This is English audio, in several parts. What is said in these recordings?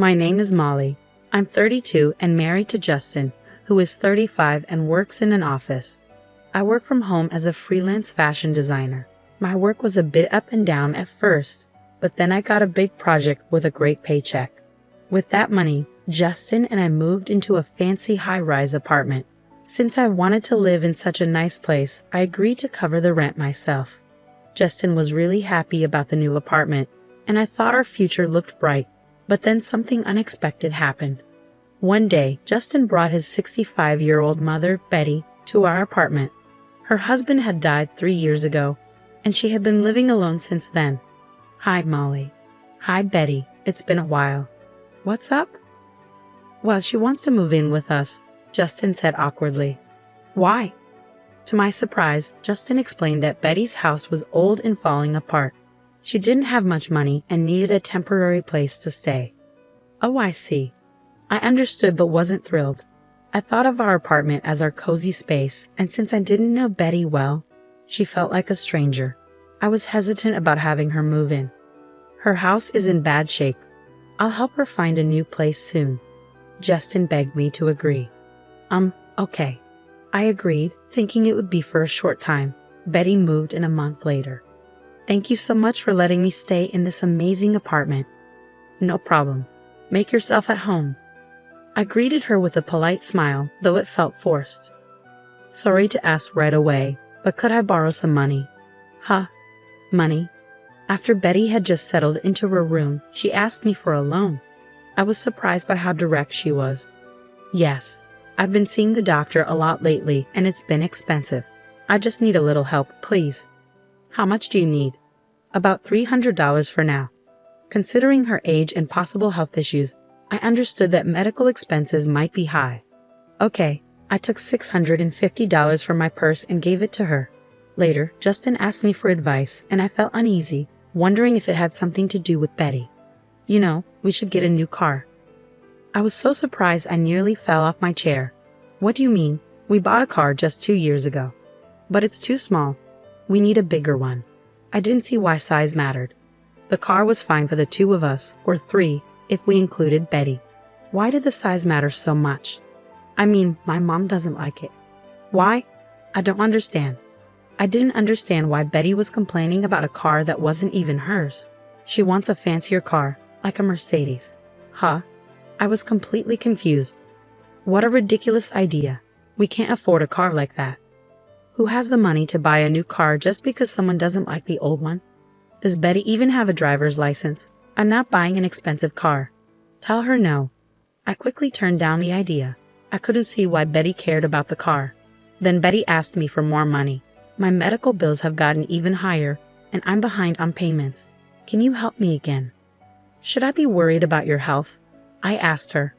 My name is Molly. I'm 32 and married to Justin, who is 35 and works in an office. I work from home as a freelance fashion designer. My work was a bit up and down at first, but then I got a big project with a great paycheck. With that money, Justin and I moved into a fancy high-rise apartment. Since I wanted to live in such a nice place, I agreed to cover the rent myself. Justin was really happy about the new apartment, and I thought our future looked bright. But then something unexpected happened. One day, Justin brought his 65-year-old mother, Betty, to our apartment. Her husband had died 3 years ago, and she had been living alone since then. Hi, Molly. Hi, Betty. It's been a while. What's up? Well, she wants to move in with us, Justin said awkwardly. Why? To my surprise, Justin explained that Betty's house was old and falling apart. She didn't have much money and needed a temporary place to stay. Oh, I see. I understood but wasn't thrilled. I thought of our apartment as our cozy space, and since I didn't know Betty well, she felt like a stranger. I was hesitant about having her move in. Her house is in bad shape. I'll help her find a new place soon. Justin begged me to agree. Okay. I agreed, thinking it would be for a short time. Betty moved in a month later. Thank you so much for letting me stay in this amazing apartment. No problem. Make yourself at home. I greeted her with a polite smile, though it felt forced. Sorry to ask right away, but could I borrow some money? Huh? Money? After Betty had just settled into her room, she asked me for a loan. I was surprised by how direct she was. Yes, I've been seeing the doctor a lot lately, and it's been expensive. I just need a little help, please. How much do you need? About $300 for now. Considering her age and possible health issues, I understood that medical expenses might be high. Okay, I took $650 from my purse and gave it to her. Later, Justin asked me for advice, and I felt uneasy, wondering if it had something to do with Betty. You know, we should get a new car. I was so surprised I nearly fell off my chair. What do you mean? We bought a car just 2 years ago. But it's too small. We need a bigger one. I didn't see why size mattered. The car was fine for the two of us, or three, if we included Betty. Why did the size matter so much? I mean, my mom doesn't like it. Why? I don't understand. I didn't understand why Betty was complaining about a car that wasn't even hers. She wants a fancier car, like a Mercedes. Huh? I was completely confused. What a ridiculous idea. We can't afford a car like that. Who has the money to buy a new car just because someone doesn't like the old one? Does Betty even have a driver's license? I'm not buying an expensive car. Tell her no. I quickly turned down the idea. I couldn't see why Betty cared about the car. Then Betty asked me for more money. My medical bills have gotten even higher, and I'm behind on payments. Can you help me again? Should I be worried about your health? I asked her.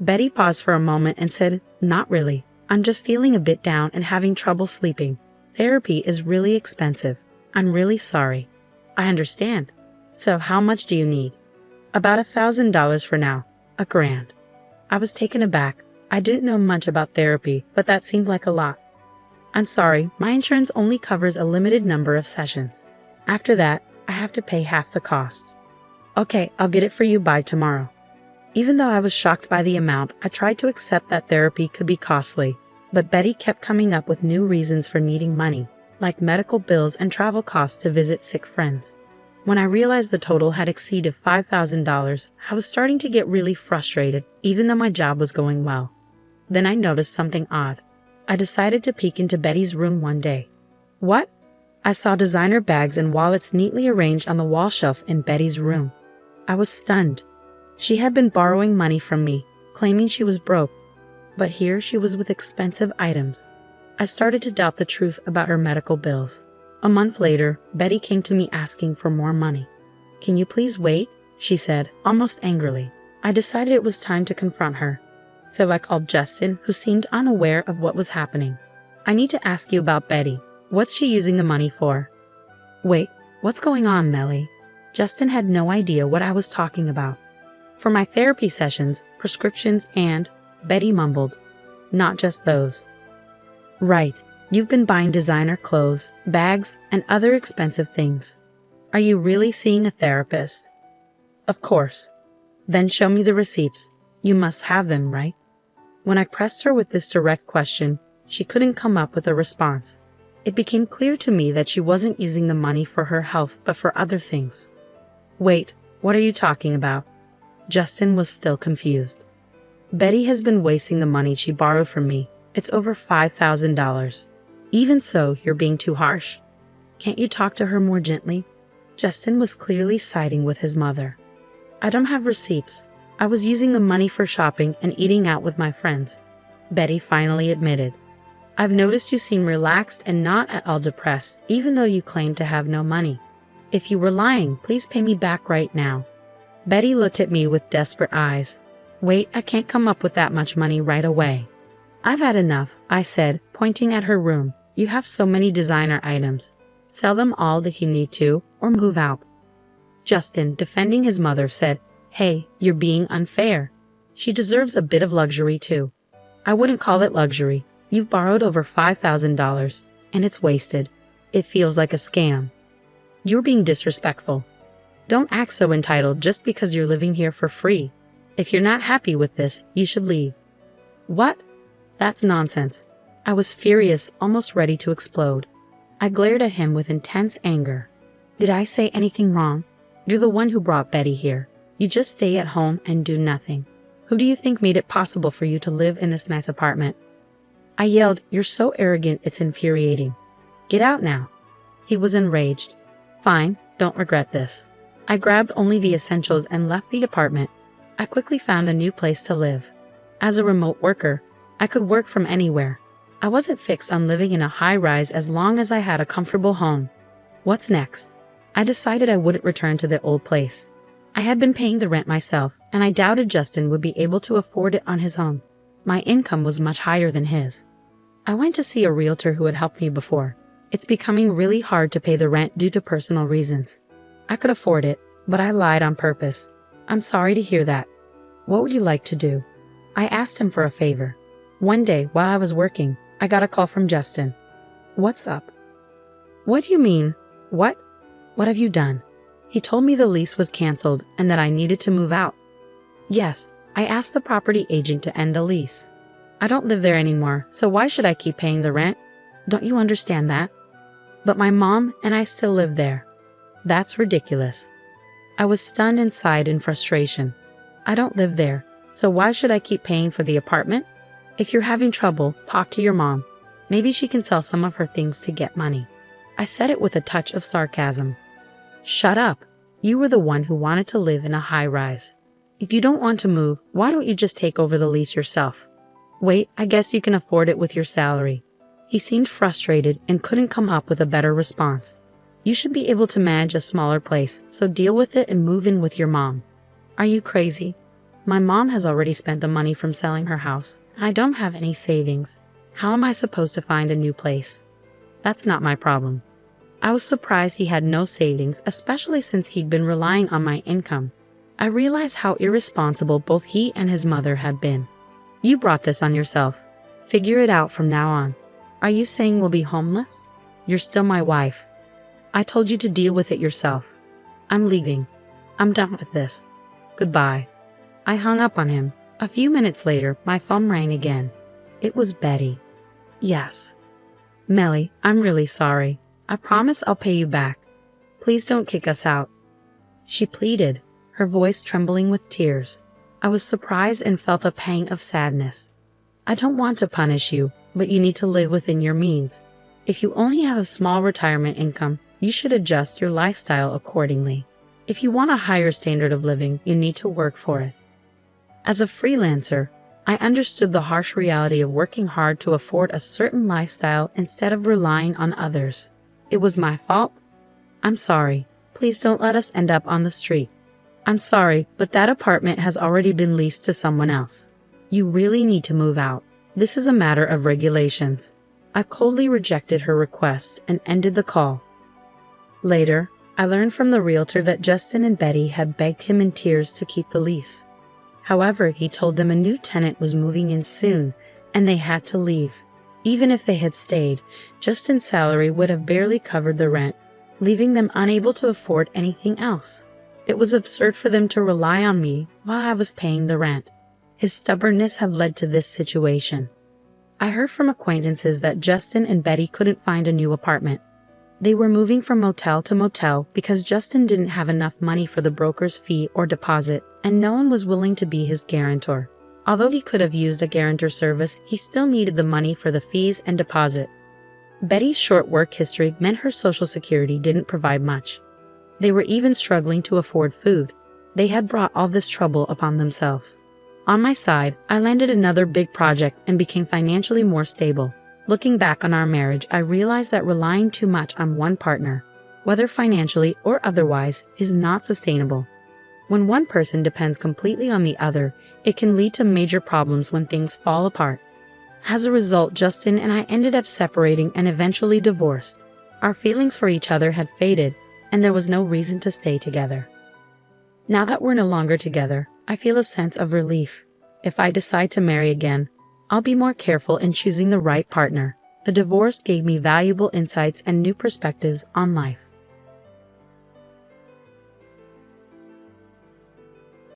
Betty paused for a moment and said, Not really. I'm just feeling a bit down and having trouble sleeping. Therapy is really expensive. I'm really sorry. I understand. So how much do you need? About $1,000 for now. $1,000. I was taken aback. I didn't know much about therapy, but that seemed like a lot. I'm sorry, my insurance only covers a limited number of sessions. After that, I have to pay half the cost. Okay, I'll get it for you by tomorrow. Even though I was shocked by the amount, I tried to accept that therapy could be costly, but Betty kept coming up with new reasons for needing money, like medical bills and travel costs to visit sick friends. When I realized the total had exceeded $5,000, I was starting to get really frustrated, even though my job was going well. Then I noticed something odd. I decided to peek into Betty's room one day. What? I saw designer bags and wallets neatly arranged on the wall shelf in Betty's room. I was stunned. She had been borrowing money from me, claiming she was broke. But here she was with expensive items. I started to doubt the truth about her medical bills. A month later, Betty came to me asking for more money. Can you please wait? She said, almost angrily. I decided it was time to confront her. So I called Justin, who seemed unaware of what was happening. I need to ask you about Betty. What's she using the money for? Wait, what's going on, Melly? Justin had no idea what I was talking about. For my therapy sessions, prescriptions, and, Betty mumbled, not just those. Right, you've been buying designer clothes, bags, and other expensive things. Are you really seeing a therapist? Of course. Then show me the receipts. You must have them, right? When I pressed her with this direct question, she couldn't come up with a response. It became clear to me that she wasn't using the money for her health but for other things. Wait, what are you talking about? Justin was still confused. Betty has been wasting the money she borrowed from me. It's over $5,000. Even so, you're being too harsh. Can't you talk to her more gently? Justin was clearly siding with his mother. I don't have receipts. I was using the money for shopping and eating out with my friends, Betty finally admitted. I've noticed you seem relaxed and not at all depressed, even though you claim to have no money. If you were lying, please pay me back right now. Betty looked at me with desperate eyes. Wait, I can't come up with that much money right away. I've had enough, I said, pointing at her room. You have so many designer items. Sell them all if you need to, or move out. Justin, defending his mother, said, Hey, you're being unfair. She deserves a bit of luxury too. I wouldn't call it luxury. You've borrowed over $5,000, and it's wasted. It feels like a scam. You're being disrespectful. Don't act so entitled just because you're living here for free. If you're not happy with this, you should leave. What? That's nonsense. I was furious, almost ready to explode. I glared at him with intense anger. Did I say anything wrong? You're the one who brought Betty here. You just stay at home and do nothing. Who do you think made it possible for you to live in this nice apartment? I yelled, You're so arrogant, it's infuriating. Get out now. He was enraged. Fine, don't regret this. I grabbed only the essentials and left the apartment. I quickly found a new place to live. As a remote worker, I could work from anywhere. I wasn't fixed on living in a high-rise as long as I had a comfortable home. What's next? I decided I wouldn't return to the old place. I had been paying the rent myself, and I doubted Justin would be able to afford it on his own. My income was much higher than his. I went to see a realtor who had helped me before. It's becoming really hard to pay the rent due to personal reasons. I could afford it, but I lied on purpose. I'm sorry to hear that. What would you like to do? I asked him for a favor. One day, while I was working, I got a call from Justin. What's up? What do you mean? What? What have you done? He told me the lease was canceled and that I needed to move out. Yes, I asked the property agent to end the lease. I don't live there anymore, so why should I keep paying the rent? Don't you understand that? But my mom and I still live there. That's ridiculous. I was stunned and sighed in frustration. I don't live there, so why should I keep paying for the apartment? If you're having trouble, talk to your mom. Maybe she can sell some of her things to get money. I said it with a touch of sarcasm. Shut up. You were the one who wanted to live in a high-rise. If you don't want to move, why don't you just take over the lease yourself? Wait, I guess you can afford it with your salary. He seemed frustrated and couldn't come up with a better response. You should be able to manage a smaller place, so deal with it and move in with your mom. Are you crazy? My mom has already spent the money from selling her house, and I don't have any savings. How am I supposed to find a new place? That's not my problem. I was surprised he had no savings, especially since he'd been relying on my income. I realized how irresponsible both he and his mother had been. You brought this on yourself. Figure it out from now on. Are you saying we'll be homeless? You're still my wife. I told you to deal with it yourself. I'm leaving. I'm done with this. Goodbye. I hung up on him. A few minutes later, my phone rang again. It was Betty. Yes. Melly, I'm really sorry. I promise I'll pay you back. Please don't kick us out. She pleaded, her voice trembling with tears. I was surprised and felt a pang of sadness. I don't want to punish you, but you need to live within your means. If you only have a small retirement income, you should adjust your lifestyle accordingly. If you want a higher standard of living, you need to work for it. As a freelancer, I understood the harsh reality of working hard to afford a certain lifestyle instead of relying on others. It was my fault. I'm sorry. Please don't let us end up on the street. I'm sorry, but that apartment has already been leased to someone else. You really need to move out. This is a matter of regulations. I coldly rejected her request and ended the call. Later, I learned from the realtor that Justin and Betty had begged him in tears to keep the lease. However, he told them a new tenant was moving in soon, and they had to leave. Even if they had stayed, Justin's salary would have barely covered the rent, leaving them unable to afford anything else. It was absurd for them to rely on me while I was paying the rent. His stubbornness had led to this situation. I heard from acquaintances that Justin and Betty couldn't find a new apartment. They were moving from motel to motel because Justin didn't have enough money for the broker's fee or deposit, and no one was willing to be his guarantor. Although he could have used a guarantor service, he still needed the money for the fees and deposit. Betty's short work history meant her Social Security didn't provide much. They were even struggling to afford food. They had brought all this trouble upon themselves. On my side, I landed another big project and became financially more stable. Looking back on our marriage, I realized that relying too much on one partner, whether financially or otherwise, is not sustainable. When one person depends completely on the other, it can lead to major problems when things fall apart. As a result, Justin and I ended up separating and eventually divorced. Our feelings for each other had faded, and there was no reason to stay together. Now that we're no longer together, I feel a sense of relief. If I decide to marry again, I'll be more careful in choosing the right partner. The divorce gave me valuable insights and new perspectives on life.